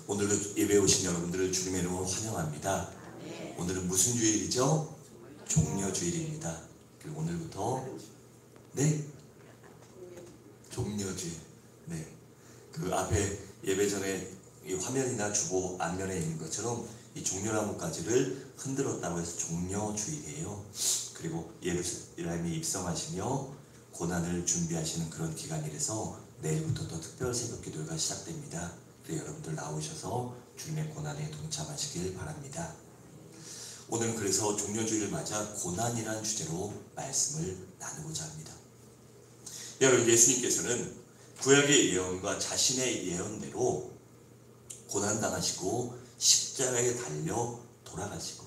오늘도 예배 오신 여러분들을 주님의 이름으로 환영합니다. 오늘은 무슨 주일이죠? 종려주일입니다. 그리고 오늘부터 종려주일. 그 앞에 예배 전에 이 화면이나 주보 앞면에 있는 것처럼 이 종려나무 가지를 흔들었다고 해서 종려주일이에요. 그리고 예루살렘에 입성하시며 고난을 준비하시는 그런 기간이라서 내일부터 더 특별 새벽 기도회가 시작됩니다. 그래서 여러분들 나오셔서 주님의 고난에 동참하시길 바랍니다. 오늘은 그래서 종려주일을 맞아 고난이라는 주제로 말씀을 나누고자 합니다. 여러분, 예수님께서는 구약의 예언과 자신의 예언대로 고난당하시고 십자가에 달려 돌아가시고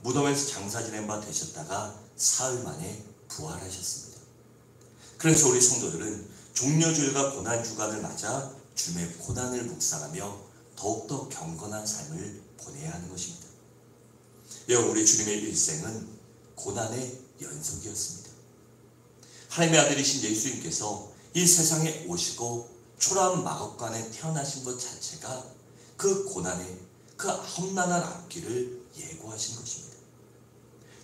무덤에서 장사 지낸 바 되셨다가 사흘 만에 부활하셨습니다. 그래서 우리 성도들은 종려주일과 고난주간을 맞아 주님의 고난을 묵상하며 더욱더 경건한 삶을 보내야 하는 것입니다. 여러분, 우리 주님의 일생은 고난의 연속이었습니다. 하나님의 아들이신 예수님께서 이 세상에 오시고 초라한 마곡간에 태어나신 것 자체가 그 고난의 그 험난한 앞길을 예고하신 것입니다.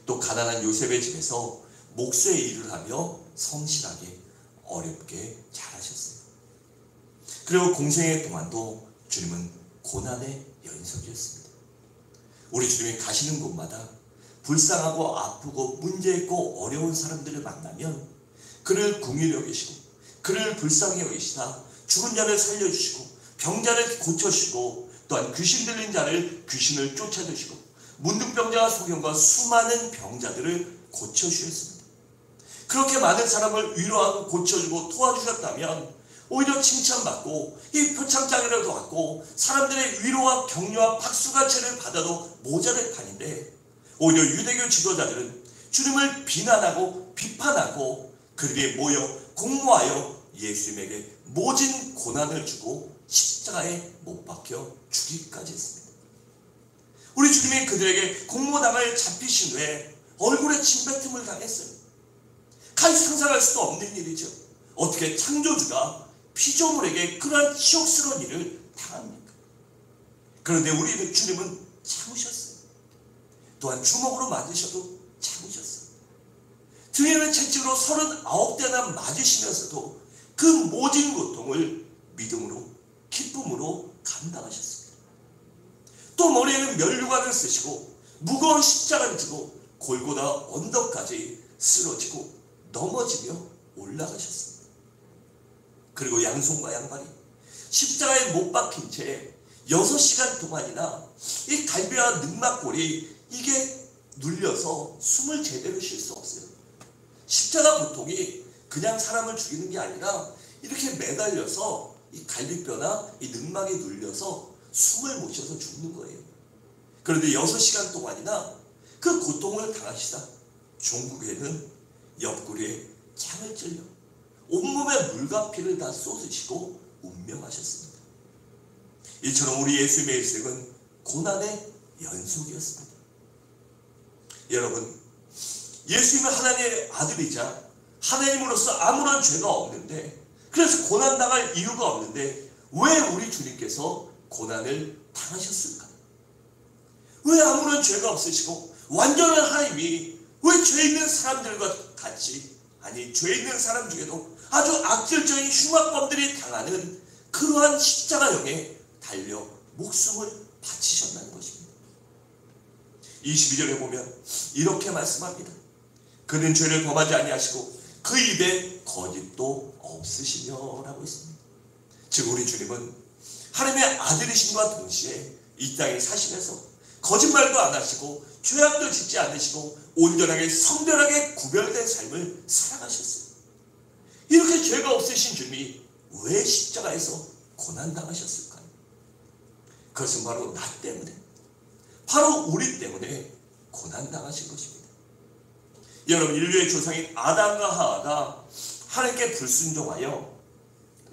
또 가난한 요셉의 집에서 목수의 일을 하며 성실하게 어렵게 잘하셨어요. 그리고 공생의 동안도 주님은 고난의 연속이었습니다. 우리 주님이 가시는 곳마다 불쌍하고 아프고 문제 있고 어려운 사람들을 만나면 그를 긍휼히 여기시고 그를 불쌍히 여기시다 죽은 자를 살려주시고 병자를 고쳐주시고 또한 귀신 들린 자를 귀신을 쫓아주시고 문둥병자와 소경과 수많은 병자들을 고쳐주셨습니다. 그렇게 많은 사람을 위로하고 고쳐주고 도와주셨다면 오히려 칭찬받고 이 표창장이라도 받고 사람들의 위로와 격려와 박수가채를 받아도 모자랄 판인데, 오히려 유대교 지도자들은 주님을 비난하고 비판하고 그들이 모여 공모하여 예수님에게 모진 고난을 주고 십자가에 못 박혀 죽이기까지 했습니다. 우리 주님이 그들에게 공모당할 잡히신 후에 얼굴에 침뱉음을 당했어요. 가히 상상할 수도 없는 일이죠. 어떻게 창조주가 피조물에게 그러한 치욕스러운 일을 당합니까? 그런데 우리 주님은 참으셨어요. 또한 주먹으로 맞으셔도 참으셨어요. 등에는 채찍으로 39대나 맞으시면서도 그 모진 고통을 믿음으로 기쁨으로 감당하셨습니다. 또 머리에는 면류관을 쓰시고 무거운 십자가를 지고 골고다 언덕까지 쓰러지고 넘어지며 올라가셨습니다. 그리고 양손과 양발이 십자가에 못 박힌 채 6시간 동안이나 이 갈비와 늑막골이 이게 눌려서 숨을 제대로 쉴 수 없어요. 십자가 고통이 그냥 사람을 죽이는 게 아니라 이렇게 매달려서 이 갈비뼈나 이 늑막에 눌려서 숨을 못 쉬어서 죽는 거예요. 그런데 6시간 동안이나 그 고통을 당하시다 종국에는 옆구리에 창을 찔려 온몸에 물과 피를 다 쏟으시고 운명하셨습니다. 이처럼 우리 예수님의 일생은 고난의 연속이었습니다. 여러분, 예수님은 하나님의 아들이자 하나님으로서 아무런 죄가 없는데, 그래서 고난당할 이유가 없는데 왜 우리 주님께서 고난을 당하셨을까? 왜 아무런 죄가 없으시고 완전한 하나님이 왜 죄 있는 사람들과 같이, 아니 죄 있는 사람 중에도 아주 악질적인 흉악범들이 당하는 그러한 십자가형에 달려 목숨을 바치셨다는 것입니다. 22절에 보면 이렇게 말씀합니다. 그는 죄를 범하지 아니하시고 그 입에 거짓도 없으시며 라고 했습니다. 즉 우리 주님은 하나님의 아들이심과 동시에 이 땅에 사시면서 거짓말도 안 하시고 죄악도 짓지 않으시고 온전하게 성별하게 구별된 삶을 살아가셨어요. 이렇게 죄가 없으신 주님이 왜 십자가에서 고난당하셨을까요? 그것은 바로 나 때문에, 바로 우리 때문에 고난당하신 것입니다. 여러분, 인류의 조상인 아담과 하와가 하나님께 불순종하여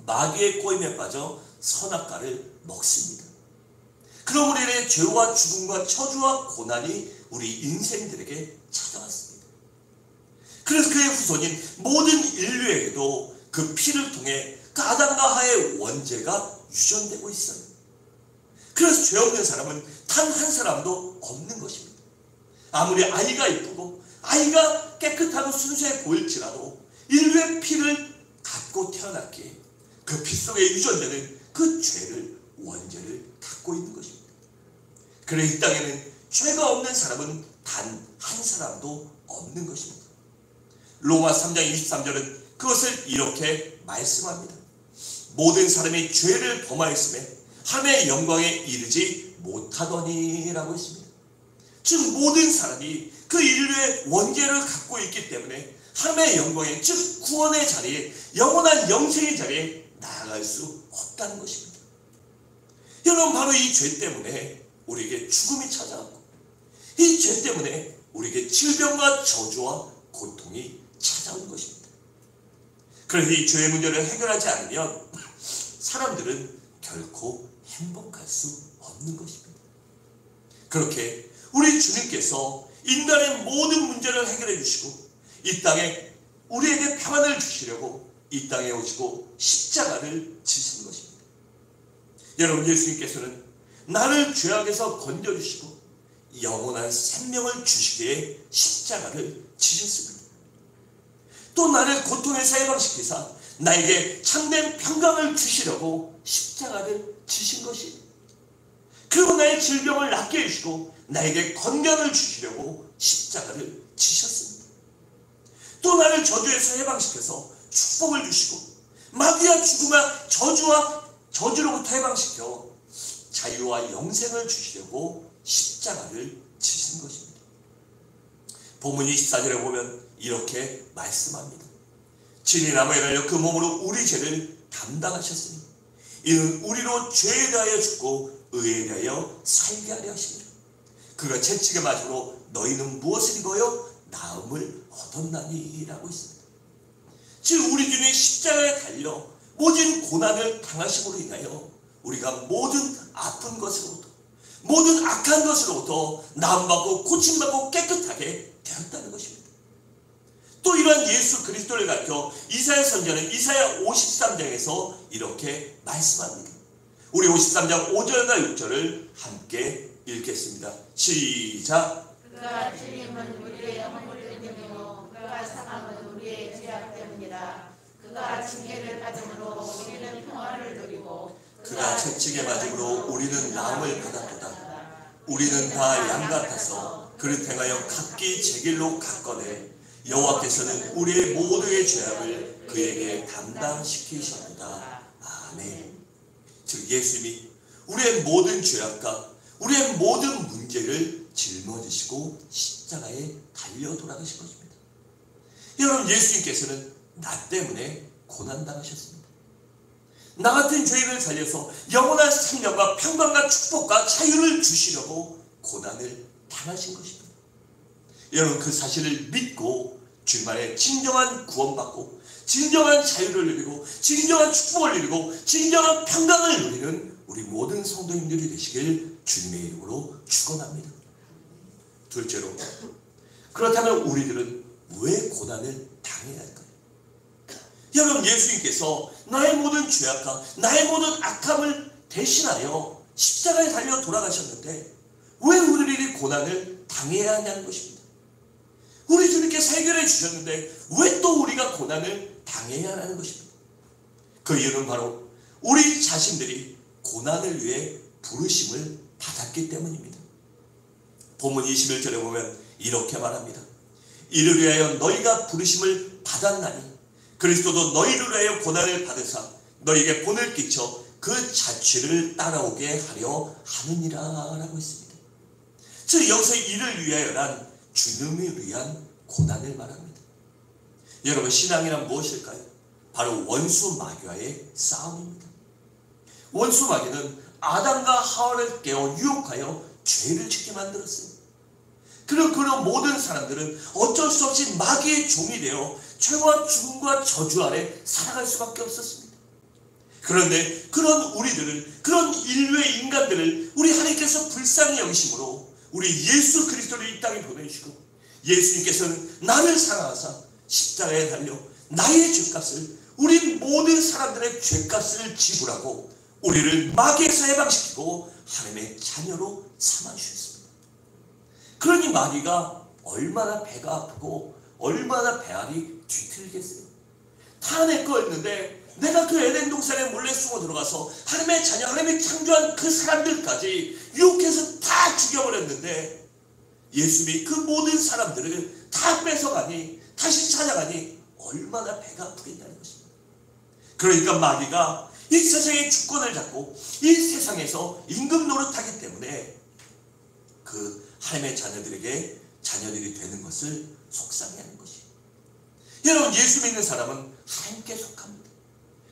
마귀의 꼬임에 빠져 선악과를 먹습니다. 그럼 우리의 죄와 죽음과 처주와 고난이 우리 인생들에게 찾아왔습니다. 그래서 그의 후손인 모든 인류에게도 그 피를 통해 그 아담과 하와의 원죄가 유전되고 있어요. 죄 없는 사람은 단 한 사람도 없는 것입니다. 아무리 아이가 이쁘고 아이가 깨끗하고 순수해 보일지라도 인류의 피를 갖고 태어났기에 그 피 속에 유전되는 그 죄를 원죄를 갖고 있는 것입니다. 그래 이 땅에는 죄가 없는 사람은 단 한 사람도 없는 것입니다. 로마 3장 23절은 그것을 이렇게 말씀합니다. 모든 사람이 죄를 범하였음에 하나님의 영광에 이르지 못하더니라고 했습니다. 즉 모든 사람이 그 인류의 원죄를 갖고 있기 때문에 하나님의 영광에, 즉 구원의 자리에, 영원한 영생의 자리에 나아갈 수 없다는 것입니다. 여러분, 바로 이 죄 때문에 우리에게 죽음이 찾아왔고, 이 죄 때문에 우리에게 질병과 저주와 고통이 찾아온 것입니다. 그래서 이 죄의 문제를 해결하지 않으면 사람들은 결코 행복할 수 없는 것입니다. 그렇게 우리 주님께서 인간의 모든 문제를 해결해 주시고 이 땅에 우리에게 평안을 주시려고 이 땅에 오시고 십자가를 지신 것입니다. 여러분, 예수님께서는 나를 죄악에서 건져주시고 영원한 생명을 주시기에 십자가를 지셨습니다. 또 나를 고통에서 해방시키사 나에게 참된 평강을 주시려고 십자가를 지신 것입니다. 그리고 나의 질병을 낫게 해주시고 나에게 건강을 주시려고 십자가를 지셨습니다. 또 나를 저주에서 해방시켜서 축복을 주시고 마귀와 죽음과 저주로부터 해방시켜 자유와 영생을 주시려고 십자가를 지신 것입니다. 본문 24절에 보면 이렇게 말씀합니다. 친히 나무에 달려 그 몸으로 우리 죄를 담당하셨으니 이는 우리로 죄에 대하여 죽고 의에 대하여 살게 하려 하십니다. 그가 채찍에 맞음으로 너희는 무엇을 입어요? 나음을 얻었나니 라고 했습니다. 즉 우리 주님이 십자가에 달려 모든 고난을 당하심으로 인하여 우리가 모든 아픈 것으로부터 모든 악한 것으로부터 나음받고 고침받고 깨끗하게 되었다는 것입니다. 또 이러한 예수 그리스도를 가르쳐 이사야 선지자는 이사야 53장에서 이렇게 말씀합니다. 우리 53장 5절과 6절을 함께 읽겠습니다. 시작. 그가 찔림은 우리의 영혼을 때문이요 그가 상함은 우리의 죄악 때문이라. 그가 징계를 받음으로 우리는 평화를 누리고 그가 채찍에 맞음으로 우리는 나음을 받았도다. 우리는 다 양 같아서 그를 행하여 각기 제 길로 갔거늘 여호와께서는 우리의 모두의 죄악을 그에게 담당시키셨도다. 아멘. 즉 예수님이 우리의 모든 죄악과 우리의 모든 문제를 짊어지시고 십자가에 달려 돌아가신 것입니다. 여러분, 예수님께서는 나 때문에 고난당하셨습니다. 나 같은 죄인을 살려서 영원한 생명과 평강과 축복과 자유를 주시려고 고난을 당하신 것입니다. 여러분, 그 사실을 믿고 주님만의 진정한 구원받고 진정한 자유를 누리고 진정한 축복을 누리고 진정한 평강을 누리는 우리 모든 성도님들이 되시길 주님의 이름으로 축원합니다. 둘째로, 그렇다면 우리들은 왜 고난을 당해야 할까요? 여러분, 예수님께서 나의 모든 죄악과 나의 모든 악함을 대신하여 십자가에 달려 돌아가셨는데 왜 우리들이 고난을 당해야 하냐는 것입니다. 우리 주님께서 해결해 주셨는데 왜 또 우리가 고난을 당해야 하는 것입니다. 그 이유는 바로 우리 자신들이 고난을 위해 부르심을 받았기 때문입니다. 본문 21절에 보면 이렇게 말합니다. 이를 위하여 너희가 부르심을 받았나니 그리스도도 너희를 위하여 고난을 받으사 너희에게 본을 끼쳐 그 자취를 따라오게 하려 하느니라 라고 했습니다. 즉 여기서 이를 위하여란 주님을 위한 고난을 말합니다. 여러분, 신앙이란 무엇일까요? 바로 원수 마귀와의 싸움입니다. 원수 마귀는 아담과 하와를 깨워 유혹하여 죄를 짓게 만들었어요. 그리고 그런 모든 사람들은 어쩔 수 없이 마귀의 종이 되어 죄와 죽음과 저주 아래 살아갈 수밖에 없었습니다. 그런데 그런 우리들을, 그런 인류의 인간들을 우리 하나님께서 불쌍히 여기심으로 우리 예수 그리스도를 이 땅에 보내주시고 예수님께서는 나를 사랑하사 십자가에 달려 나의 죄값을, 우리 모든 사람들의 죄값을 지불하고 우리를 마귀에서 해방시키고 하나님의 자녀로 삼아주셨습니다. 그러니 마귀가 얼마나 배가 아프고 얼마나 배알이 뒤틀겠어요. 다 내 거였는데 내가 그 에덴 동산에 몰래 숨어 들어가서 하나님의 자녀, 하나님의 창조한 그 사람들까지 유혹해서 다 죽여버렸는데 예수님이 그 모든 사람들을 다 뺏어가니 다시 찾아가니 얼마나 배가 아프겠냐는 것입니다. 그러니까 마귀가 이 세상의 주권을 잡고 이 세상에서 임금 노릇하기 때문에 그 하나님의 자녀들에게 자녀들이 되는 것을 속상해하는 것이에요. 여러분, 예수 믿는 사람은 하나님께 속합니다.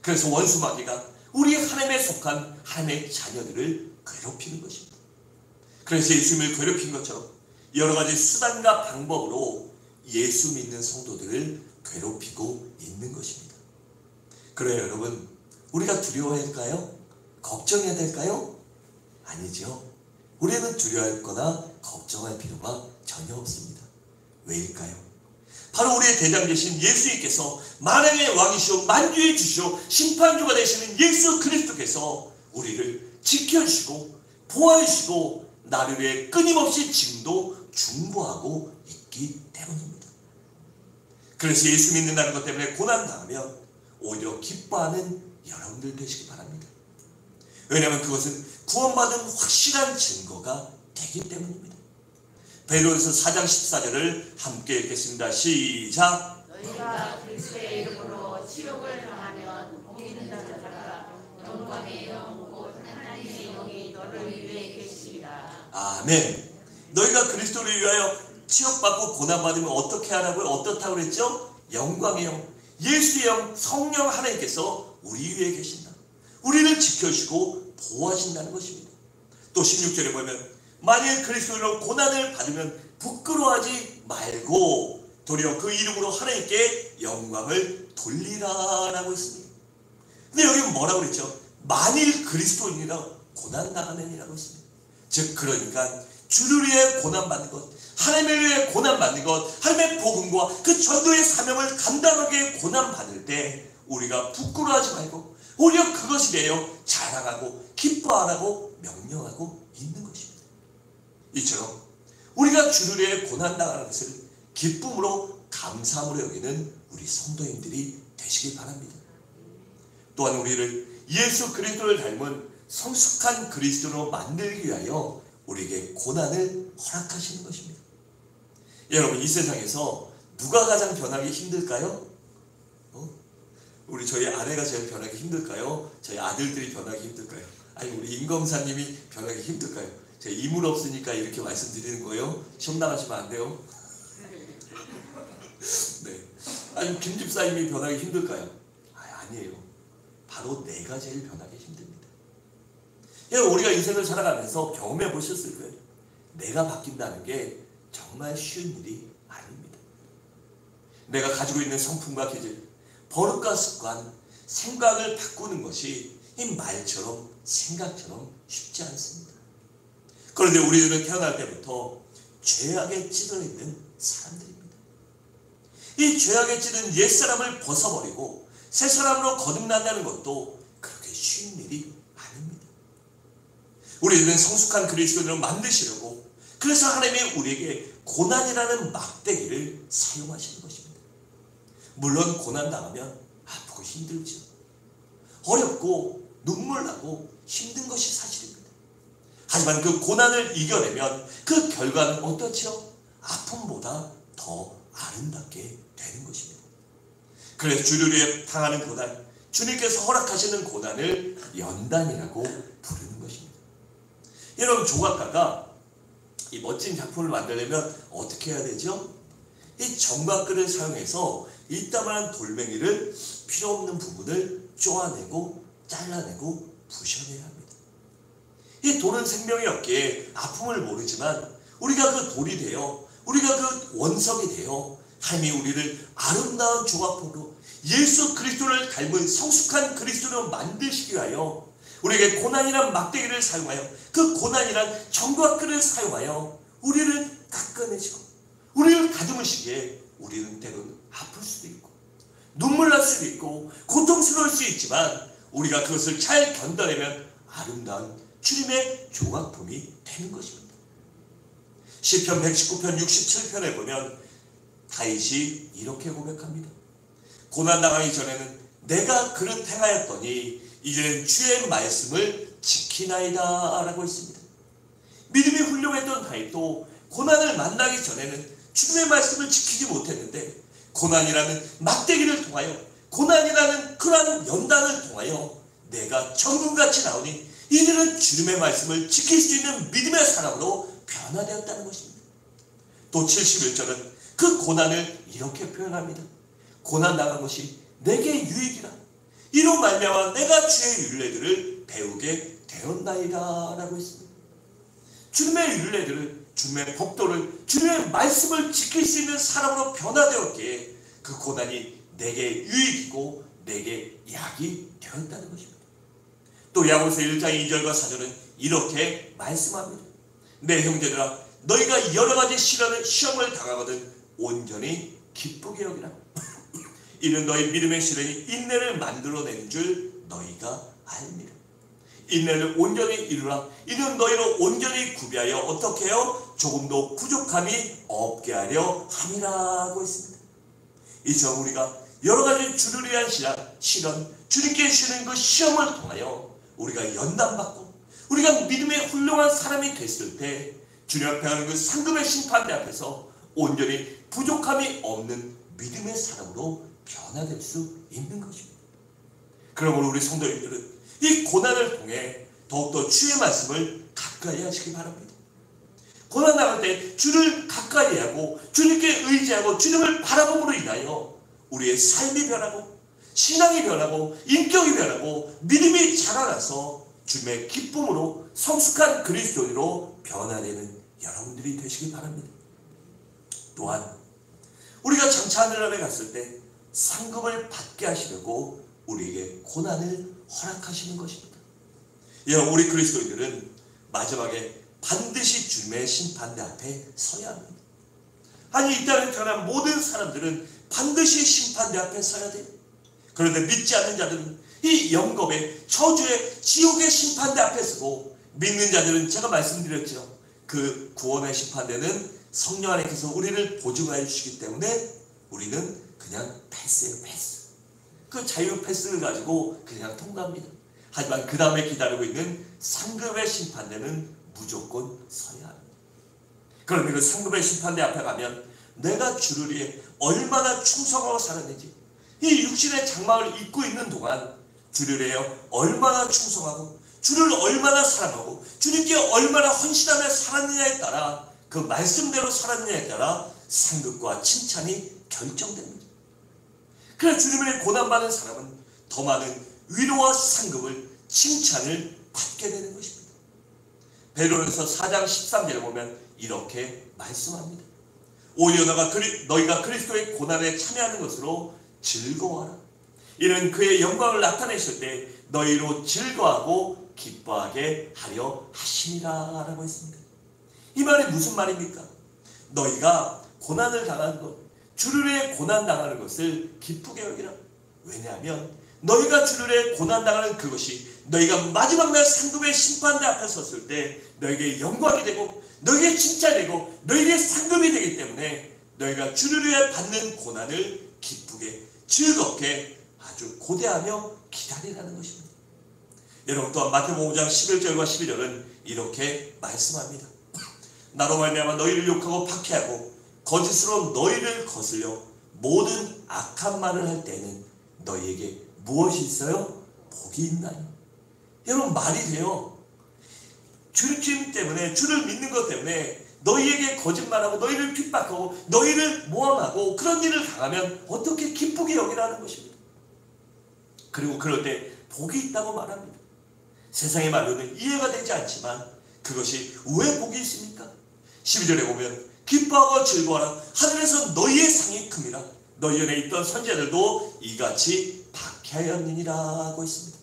그래서 원수 마귀가 우리 하나님에 속한 하나님의 자녀들을 괴롭히는 것입니다. 그래서 예수님을 괴롭힌 것처럼 여러 가지 수단과 방법으로 예수 믿는 성도들을 괴롭히고 있는 것입니다. 그래요, 여러분, 우리가 두려워해야 할까요? 걱정해야 될까요? 아니죠. 우리는 두려워할 거나 걱정할 필요가 전혀 없습니다. 왜일까요? 바로 우리의 대장 되신 예수님께서 만왕의 왕이시오 만주의 주시오 심판주가 되시는 예수 그리스도께서 우리를 지켜주시고 보호해주시고 나를 위해 끊임없이 지금도 중보하고 있기 때문입니다. 그래서 예수 믿는다는 것 때문에 고난당하면 오히려 기뻐하는 여러분들 되시기 바랍니다. 왜냐하면 그것은 구원받은 확실한 증거가 되기 때문입니다. 베드로전서 4장 14절을 함께 읽겠습니다. 시작. 너희가 그리스도의 이름으로 치욕을 당하면 복있는 자들아 영광의 영 곧 하나님의 영이 너를 위해 계시리라. 아멘. 너희가 그리스도를 위하여 치욕받고 고난받으면 어떻게 하라고요? 어떻다고 그랬죠? 영광의 영, 예수의 영, 성령 하나님께서 우리 위에 계신다. 우리를 지켜주시고 보호하신다는 것입니다. 또 16절에 보면 만일 그리스도로 고난을 받으면 부끄러워하지 말고 도리어 그 이름으로 하나님께 영광을 돌리라라고 했습니다. 근데 여기 뭐라고 그랬죠? 만일 그리스도인이라 고난당하면이라고 했습니다. 즉 그러니까 주를 위해 고난받는 것, 하나님을 위해 고난받는 것, 하나님의 복음과 그 전도의 사명을 감당하게 고난받을 때 우리가 부끄러워하지 말고 오히려 그것에 대하여 자랑하고 기뻐하라고 명령하고 있는 것입니다. 이처럼 우리가 주를 위해 고난당하는 것을 기쁨으로 감사함으로 여기는 우리 성도님들이 되시길 바랍니다. 또한 우리를 예수 그리스도를 닮은 성숙한 그리스도로 만들기 위하여 우리에게 고난을 허락하시는 것입니다. 여러분, 이 세상에서 누가 가장 변하기 힘들까요? 우리 저희 아내가 제일 변하기 힘들까요? 저희 아들들이 변하기 힘들까요? 아니 우리 임검사님이 변하기 힘들까요? 제가 이물 없으니까 이렇게 말씀드리는 거예요. 시험 나가시면 안 돼요. 네. 아니 김 집사님이 변하기 힘들까요? 아니에요. 바로 내가 제일 변하기 힘듭니다. 여러분, 우리가 인생을 살아가면서 경험해 보셨을 거예요. 내가 바뀐다는 게 정말 쉬운 일이 아닙니다. 내가 가지고 있는 성품과 기질, 버릇과 습관, 생각을 바꾸는 것이 이 말처럼 생각처럼 쉽지 않습니다. 그런데 우리들은 태어날 때부터 죄악에 찌들어 있는 사람들입니다. 이 죄악에 찌든 옛사람을 벗어버리고 새 사람으로 거듭난다는 것도 그렇게 쉬운 일이 아닙니다. 우리들은 성숙한 그리스도인을 만드시려고 그래서 하나님이 우리에게 고난이라는 막대기를 사용하시는 것입니다. 물론 고난당하면 아프고 힘들죠. 어렵고 눈물 나고 힘든 것이 사실입니다. 하지만 그 고난을 이겨내면 그 결과는 어떻죠? 아픔보다 더 아름답게 되는 것입니다. 그래서 주를 위해 당하는 고난, 주님께서 허락하시는 고난을 연단이라고 부르는 것입니다. 여러분, 조각가가 이 멋진 작품을 만들려면 어떻게 해야 되죠? 이 정각글을 사용해서 이따만한 돌멩이를 필요 없는 부분을 쪼아내고 잘라내고 부셔내야 합니다. 이 돌은 생명이 없기에 아픔을 모르지만 우리가 그 돌이 되어 우리가 그 원석이 되어 하나님이 우리를 아름다운 조각포로 예수 그리스도를 닮은 성숙한 그리스도로 만드시기 위하여 우리에게 고난이란 막대기를 사용하여 그 고난이란 정각글을 사용하여 우리를 깎아내시고 우리를 다듬으시기에 우리는 때로는 아플 수도 있고 눈물 날 수도 있고 고통스러울 수 있지만 우리가 그것을 잘 견뎌내면 아름다운 주님의 종합품이 되는 것입니다. 시편 119편 67편에 보면 다윗이 이렇게 고백합니다. 고난당하기 전에는 내가 그릇 행하였더니 이제는 주의 말씀을 지키나이다 라고 했습니다. 믿음이 훌륭했던 다윗도 고난을 만나기 전에는 주님의 말씀을 지키지 못했는데 고난이라는 막대기를 통하여, 고난이라는 그러한 연단을 통하여 내가 정금같이 나오니 이제는 주님의 말씀을 지킬 수 있는 믿음의 사람으로 변화되었다는 것입니다. 또 71절은 그 고난을 이렇게 표현합니다. 고난당한 것이 내게 유익이라. 이로 말미암아 내가 주의 율례들을 배우게 되었나이다 라고 했습니다. 주님의 율례들을, 주님의 법도를, 주님의 말씀을 지킬 수 있는 사람으로 변화되었기에 그 고난이 내게 유익이고 내게 약이 되었다는 것입니다. 또 야고보서 1장 2절과 4절은 이렇게 말씀합니다. 내 형제들아, 너희가 여러 가지 시험을 당하거든 온전히 기쁘게 여기라. 이는 너희 믿음의 시련이 인내를 만들어내는 줄 너희가 알미라. 인내를 온전히 이루라. 이는 너희를 온전히 구비하여 어떻게 해요? 조금도 부족함이 없게 하려 함이라고 했습니다. 이처럼 우리가 여러 가지 주를 위한 시련, 주님께 주시는 그 시험을 통하여 우리가 연단받고 우리가 믿음의 훌륭한 사람이 됐을 때 주님 앞에 하는 그 상급의 심판대 앞에서 온전히 부족함이 없는 믿음의 사람으로 변화될 수 있는 것입니다. 그러므로 우리 성도님들은 이 고난을 통해 더욱더 주의 말씀을 가까이 하시기 바랍니다. 고난 당할 때 주를 가까이 하고 주님께 의지하고 주님을 바라봄으로 인하여 우리의 삶이 변하고 신앙이 변하고 인격이 변하고 믿음이 자라나서 주님의 기쁨으로 성숙한 그리스도인으로 변화되는 여러분들이 되시기 바랍니다. 또한 우리가 장차 하늘나라에 갔을 때 상급을 받게 하시려고 우리에게 고난을 허락하시는 것입니다. 여러분, 우리 그리스도인들은 마지막에 반드시 주님의 심판대 앞에 서야 합니다. 아니, 이 땅에 태어난 모든 사람들은 반드시 심판대 앞에 서야 돼요. 그런데 믿지 않는 자들은 이 영겁의 저주의 지옥의 심판대 앞에 서고, 믿는 자들은 제가 말씀드렸죠. 그 구원의 심판대는 성령 안에서 우리를 보증하여 주시기 때문에 우리는 그냥 패스예요, 패스. 그 자유 패스를 가지고 그냥 통과합니다. 하지만 그 다음에 기다리고 있는 상급의 심판대는 무조건 서야 합니다. 그러면 그 상급의 심판대 앞에 가면 내가 주를 위해 얼마나 충성하고 살았는지, 이 육신의 장막을 입고 있는 동안 주를 위해 얼마나 충성하고 주를 얼마나 사랑하고 주님께 얼마나 헌신하며 살았느냐에 따라, 그 말씀대로 살았느냐에 따라 상급과 칭찬이 결정됩니다. 그래서 주님을 고난받는 사람은 더 많은 위로와 상급을, 칭찬을 받게 되는 것입니다. 베드로전서 4장 13절에 보면 이렇게 말씀합니다. 오히려 너희가 그리스도의 고난에 참여하는 것으로 즐거워하라. 이는 그의 영광을 나타내실 때 너희로 즐거워하고 기뻐하게 하려 하심이라 라고 했습니다. 이 말이 무슨 말입니까? 너희가 고난을 당하는 것, 주를 위해 고난 당하는 것을 기쁘게 여기라. 왜냐하면 너희가 주를 위해 고난 당하는 그것이 너희가 마지막 날 상급의 심판대 앞에 섰을 때 너희에게 영광이 되고 너희에게 칭찬되고 너희에게 상급이 되기 때문에 너희가 주를 위해 받는 고난을 기쁘게 즐겁게 아주 고대하며 기다리라는 것입니다. 여러분, 또한 마태복음 5장 11절과 12절은 이렇게 말씀합니다. 나로 말미암아 너희를 욕하고 박해하고 거짓으로 너희를 거슬려 모든 악한 말을 할 때에는 너희에게 무엇이 있어요? 복이 있나요? 여러분, 말이 돼요. 주님 때문에, 주를 믿는 것 때문에 너희에게 거짓말하고 너희를 핍박하고 너희를 모함하고 그런 일을 당하면 어떻게 기쁘게 여기라는 것입니다. 그리고 그럴 때 복이 있다고 말합니다. 세상의 말로는 이해가 되지 않지만 그것이 왜 복이 있습니까? 12절에 보면 기뻐하고 즐거워하라. 하늘에서 너희의 상이 큽니다. 너희 전에 있던 선지자들도 이같이 박해하였느니라 하고 있습니다.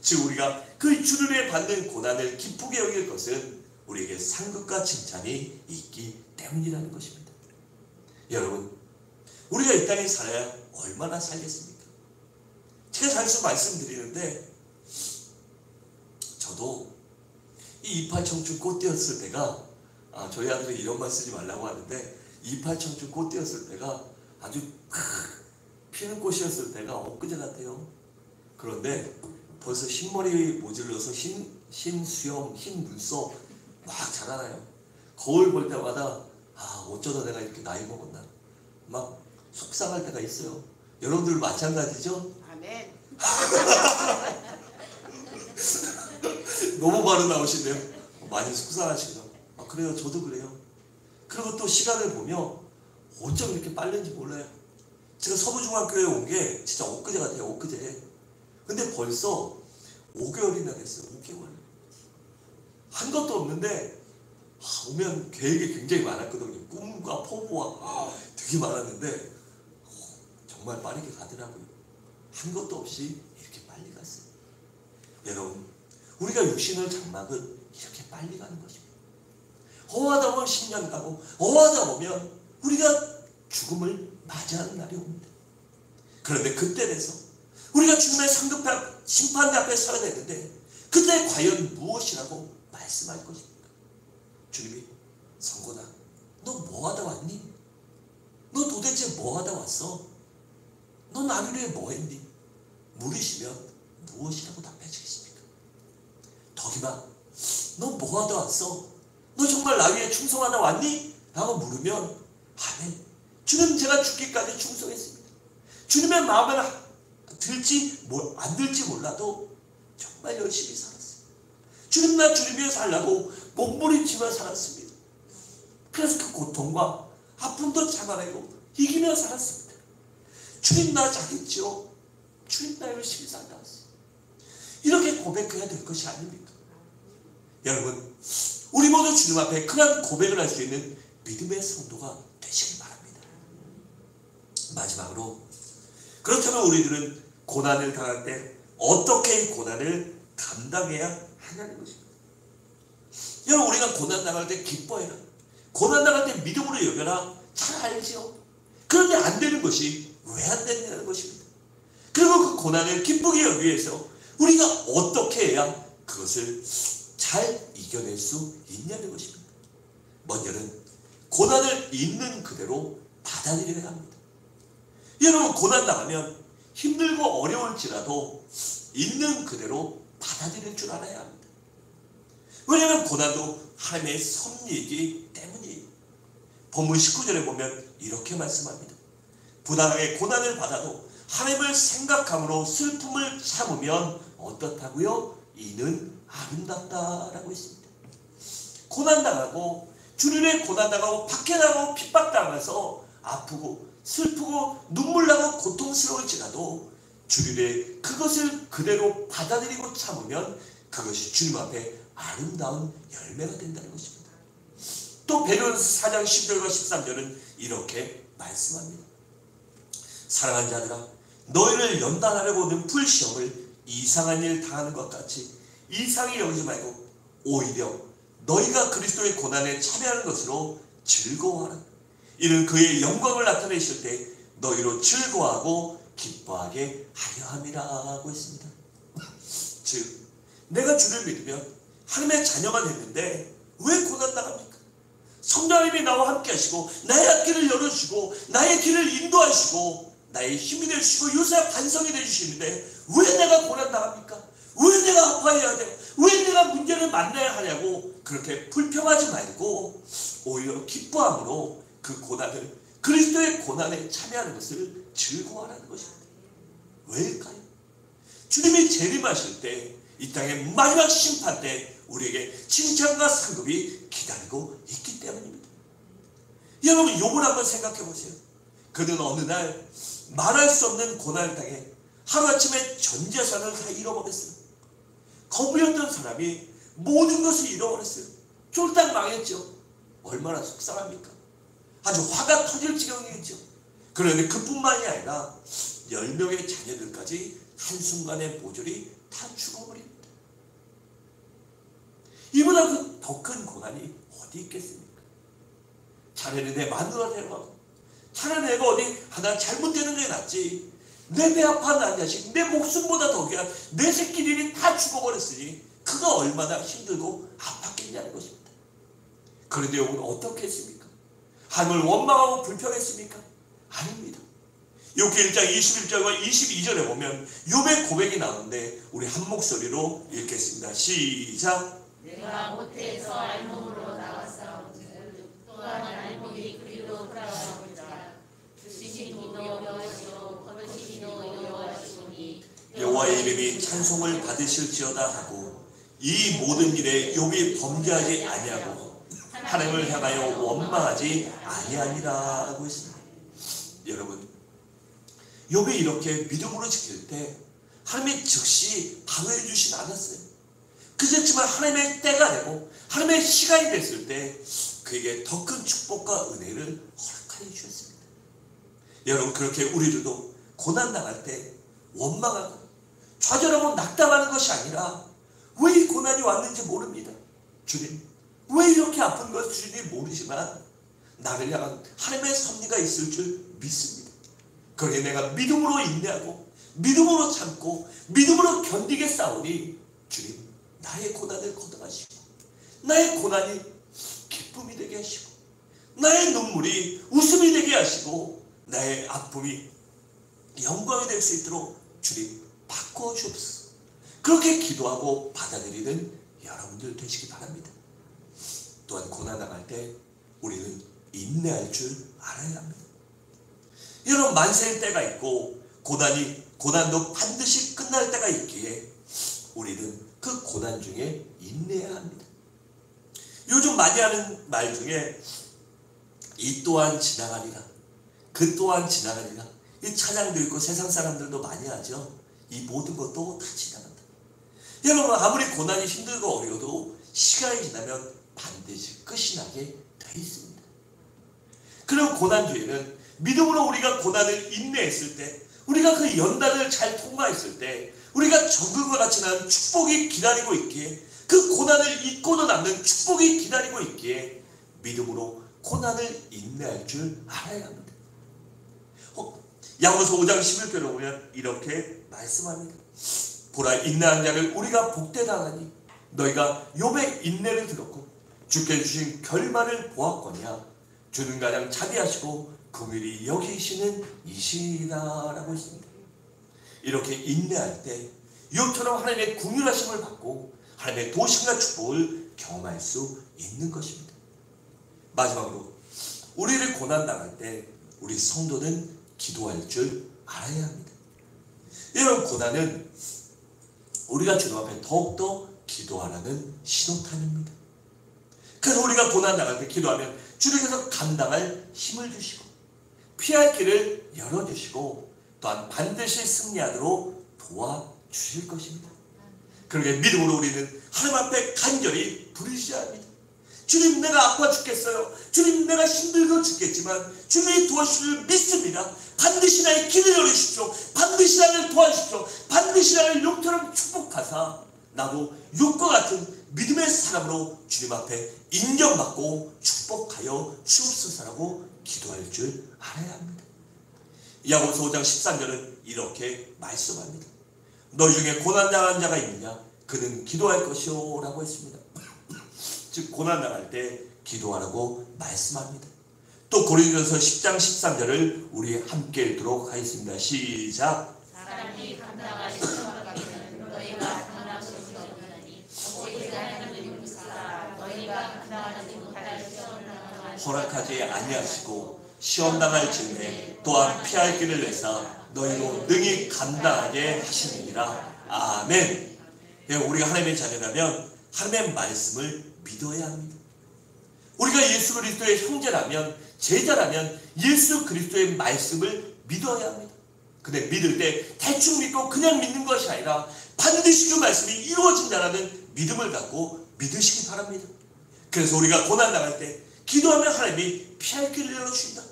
즉 우리가 그 주를 위해 받는 고난을 기쁘게 여길 것은 우리에게 상급과 칭찬이 있기 때문이라는 것입니다. 여러분, 우리가 이 땅에 살아야 얼마나 살겠습니까? 제가 자주 말씀드리는데 저도 이 이팔청춘 꽃되었을 때가 저희 아들이 이런 말 쓰지 말라고 하는데 이팔청춘 꽃되었을 때가 아주 피는 꽃이었을 때가 엊그제 같아요. 그런데 벌써 흰머리 모질러서 흰 수염, 흰 눈썹 막 자라나요. 거울 볼 때마다 어쩌다 내가 이렇게 나이 먹었나 막 속상할 때가 있어요. 여러분들 마찬가지죠? 아멘. 너무 바로 나오시네요. 많이 속상하시죠? 그래요. 저도 그래요. 그리고 또 시간을 보면 어쩜 이렇게 빠른지 몰라요. 제가 서부중학교에 온 게 진짜 엊그제 같아요. 엊그제. 근데 벌써 5개월이나 됐어요. 5개월. 한 것도 없는데 오면 계획이 굉장히 많았거든요. 꿈과 포부와 되게 많았는데 정말 빠르게 가더라고요. 한 것도 없이 이렇게 빨리 갔어요. 여러분, 우리가 육신을 장막은 이렇게 빨리 가는 것입니다. 어하다 보면 10년 가고 어하다 보면 우리가 죽음을 맞이하는 날이 옵니다. 그런데 그때 돼서 우리가 주님의 상급한 심판대 앞에 서야 되는데 그때 과연 무엇이라고 말씀할 것입니까? 주님이 성곤아, 너 뭐하다 왔니? 너 도대체 뭐하다 왔어? 너 나를 위해 뭐했니? 물으시면 무엇이라고 답해주겠습니까? 덕이마, 너 뭐하다 왔어? 너 정말 나 위해 충성하다 왔니? 라고 물으면 아멘, 주님 제가 죽기까지 충성했습니다. 주님의 마음에 들지 안 들지 몰라도 정말 열심히 살았어요. 주님 나 주님 위해 살라고 몸부림치며 살았습니다. 그래서 그 고통과 아픔도 참아내고 이기며 살았습니다. 주님 나 잘했죠. 주님 나 열심히 살다 왔어요. 이렇게 고백해야 될 것이 아닙니까? 여러분, 우리 모두 주님 앞에 그런 고백을 할 수 있는 믿음의 성도가 되시길 바랍니다. 마지막으로, 그렇다면 우리들은 고난을 당할 때 어떻게 이 고난을 감당해야 하냐는 것입니다. 여러분, 우리가 고난 당할 때 기뻐해라, 고난 당할 때 믿음으로 여겨라, 잘 알지요. 그런데 안 되는 것이 왜 안 되느냐는 것입니다. 그리고 그 고난을 기쁘게 여기기 위해서 우리가 어떻게 해야 그것을 잘 이겨낼 수 있냐는 것입니다. 먼저는 고난을 있는 그대로 받아들여야 합니다. 여러분, 고난 당하면 힘들고 어려울지라도 있는 그대로 받아들일 줄 알아야 합니다. 왜냐하면 고난도 하나님의 섭리이기 때문이에요. 본문 19절에 보면 이렇게 말씀합니다. 부당하게 고난을 받아도 하나님을 생각함으로 슬픔을 참으면 어떻다고요? 이는 아름답다라고 했습니다. 고난당하고 주님의 고난당하고 박해당하고 핍박당해서 아프고 슬프고 눈물나고 고통스러울지라도 주님의 그것을 그대로 받아들이고 참으면 그것이 주님 앞에 아름다운 열매가 된다는 것입니다. 또 베드로전서 4장 10절과 13절은 이렇게 말씀합니다. 사랑하는 자들아, 너희를 연단하려고 는 불시험을 이상한 일 당하는 것 같이 이상히 여기지 말고 오히려 너희가 그리스도의 고난에 참여하는 것으로 즐거워하라. 이는 그의 영광을 나타내실 때 너희로 즐거워하고 기뻐하게 하려 함이라고 했습니다. 즉, 내가 주를 믿으면 하나님의 자녀가 됐는데 왜 고난당합니까? 성령님이 나와 함께 하시고 나의 앞길을 열어주시고 나의 길을 인도하시고 나의 힘이 되시고 요새 반성이 되주시는데 왜 내가 고난당합니까? 왜 내가 아파해야 돼? 왜 내가 문제를 만나야 하냐고 그렇게 불평하지 말고 오히려 기뻐함으로 그 고난을, 그리스도의 고난에 참여하는 것을 즐거워하라는 것입니다. 왜일까요? 주님이 재림하실 때 이 땅의 마지막 심판 때 우리에게 칭찬과 상급이 기다리고 있기 때문입니다. 여러분, 욥을 한번 생각해 보세요. 그는 어느 날 말할 수 없는 고난을 당해 하루아침에 전 재산을 다 잃어버렸어요. 거부였던 사람이 모든 것을 잃어버렸어요. 쫄딱 망했죠. 얼마나 속상합니까? 아주 화가 터질 지경이겠죠. 그런데 그뿐만이 아니라 10명의 자녀들까지 한순간에 모조리 다 죽어버립니다. 이보다 더 큰 고난이 어디 있겠습니까? 차라리 내 마누라 데려가고, 차라리 내가 어디 하나 잘못되는 게 낫지, 내 배 아파 난 자식, 내 목숨보다 더 귀한 내 새끼들이 다 죽어버렸으니 그가 얼마나 힘들고 아팠겠냐는 것입니다. 그런데 여러분 어떻게 했습니까? 하나님을 원망하고 불평했습니까? 아닙니다. 욥기 1장 21절과 22절에 보면 욥의 고백이 나오는데 우리 한 목소리로 읽겠습니다. 시작. 내가 모태에서 알몸으로 나왔사오니 또한 알몸이 그리로 돌아가보자. 주시니도 여호와시오 거두시니도 여호와시오니 여호와의 이름이 찬송을 받으실지어다 하고 이 모든 일에 욥이 범죄하지 아니하고 하나님을 향하여 원망하지 아니하니라 하고 있습니다. 여러분, 욥이 이렇게 믿음으로 지킬 때 하나님이 즉시 방어해 주진 않았어요. 그렇지만 하나님의 때가 되고 하나님의 시간이 됐을 때 그에게 더 큰 축복과 은혜를 허락하여 주셨습니다. 여러분, 그렇게 우리들도 고난당할 때 원망하고 좌절하고 낙담하는 것이 아니라 왜 이 고난이 왔는지 모릅니다. 주님, 왜 이렇게 아픈 것인지 모르지만 나를 향한 하나님의 섭리가 있을 줄 믿습니다. 그러니 내가 믿음으로 인내하고 믿음으로 참고 믿음으로 견디게 싸우니 주님, 나의 고난을 걷어가시고 나의 고난이 기쁨이 되게 하시고 나의 눈물이 웃음이 되게 하시고 나의 아픔이 영광이 될 수 있도록 주님 바꾸어 주옵소서. 그렇게 기도하고 받아들이는 여러분들 되시기 바랍니다. 또한 고난당할 때 우리는 인내할 줄 알아야 합니다. 여러분, 만세의 때가 있고 고난도 반드시 끝날 때가 있기에 우리는 그 고난 중에 인내해야 합니다. 요즘 많이 하는 말 중에 이 또한 지나가리라, 그 또한 지나가리라, 이 찬양도 있고 세상 사람들도 많이 하죠. 이 모든 것도 다 지나간다. 여러분, 아무리 고난이 힘들고 어려워도 시간이 지나면 반드시 끝이 나게 돼 있습니다. 그럼 고난 뒤에는 믿음으로 우리가 고난을 인내했을 때, 우리가 그 연단을 잘 통과했을 때 우리가 정금과 같이 나는 축복이 기다리고 있기에, 그 고난을 잊고도 남는 축복이 기다리고 있기에 믿음으로 고난을 인내할 줄 알아야 합니다. 야고보서 5장 11절에 보면 이렇게 말씀합니다. 보라, 인내한 자를 우리가 복되다 하니 너희가 욥의 인내를 들었고 주께 주신 결말을 보았거니와 주는 가장 자비하시고 긍휼히 여기시는 이시라라고 했습니다. 이렇게 인내할 때 욥처럼 하나님의 긍휼하심을 받고 하나님의 도심과 축복을 경험할 수 있는 것입니다. 마지막으로 우리를 고난당할 때 우리 성도는 기도할 줄 알아야 합니다. 이런 고난은 우리가 주님 앞에 더욱더 기도하라는 신호탄입니다. 그래서 우리가 고난당할 때 기도하면 주님께서 감당할 힘을 주시고 피할 길을 열어주시고 또한 반드시 승리하도록 도와주실 것입니다. 그러게 믿음으로 우리는 하나님 앞에 간절히 부르셔야 합니다. 주님, 내가 아파 죽겠어요. 주님, 내가 힘들고 죽겠지만 주님이 도와주실 줄 믿습니다. 반드시 나의 길을 열어주십시오. 반드시 나를 도와주십시오. 반드시 나를 욥처럼 축복하사 나도 욥과 같은 믿음의 사람으로 주님 앞에 인정받고 축복하여 주옵소서라고 기도할 줄 알아야 합니다. 야고보서 5장 13절은 이렇게 말씀합니다. 너희 중에 고난당한 자가 있느냐? 그는 기도할 것이요 라고 했습니다. 즉 고난당할 때 기도하라고 말씀합니다. 또 고린도전서 10장 13절을 우리 함께 읽도록 하겠습니다. 시작. 사람이 감당할 시험을 받으면 너희가 감당할 수 없느니 오직 하나님을 믿으사 너희가 감당하지 못할 시험을 당하지 허락하지 아니하시고 시험당할 즈음에 또한 피할 길을 내사 너희로 능히 감당하게 하시느니라. 아멘. 우리가 하나님의 자녀라면 하나님의 말씀을 믿어야 합니다. 우리가 예수 그리스도의 형제라면, 제자라면 예수 그리스도의 말씀을 믿어야 합니다. 근데 믿을 때 대충 믿고 그냥 믿는 것이 아니라 반드시 그 말씀이 이루어진다는 믿음을 갖고 믿으시기 바랍니다. 그래서 우리가 고난당할 때 기도하면 하나님이 피할 길을 열어주신다,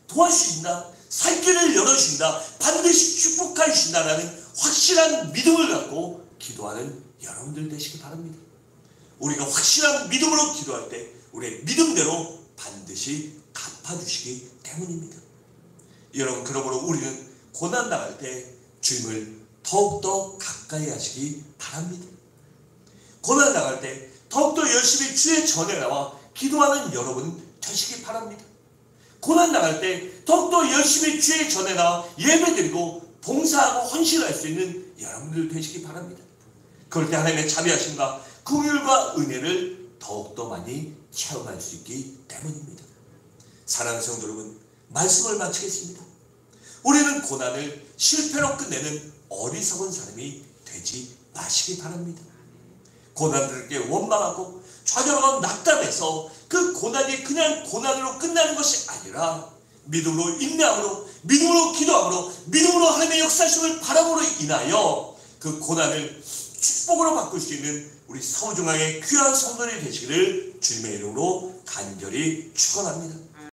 도와주신다, 살 길을 열어주신다, 반드시 축복해 주신다라는 확실한 믿음을 갖고 기도하는 여러분들 되시기 바랍니다. 우리가 확실한 믿음으로 기도할 때 우리의 믿음대로 반드시 갚아주시기 때문입니다. 여러분, 그러므로 우리는 고난당할 때 주님을 더욱더 가까이 하시기 바랍니다. 고난 당할 때 더욱더 열심히 주의 전에 나와 기도하는 여러분 되시기 바랍니다. 고난 당할 때 더욱더 열심히 주의 전에 나와 예배드리고 봉사하고 헌신할 수 있는 여러분들 되시기 바랍니다. 그럴 때 하나님의 자비하심과 긍휼과 은혜를 더욱더 많이 체험할 수 있기 때문입니다. 사랑하는 성도 여러분, 말씀을 마치겠습니다. 우리는 고난을 실패로 끝내는 어리석은 사람이 되지 마시기 바랍니다. 고난들에게 원망하고 좌절하고 낙담해서 그 고난이 그냥 고난으로 끝나는 것이 아니라 믿음으로 인내함으로 믿음으로 기도함으로 믿음으로 하나님의 역사심을 바람으로 인하여 그 고난을 축복으로 바꿀 수 있는 우리 서울중앙의 귀한 성도들이 되시기를 주님의 이름으로 간절히 축원합니다.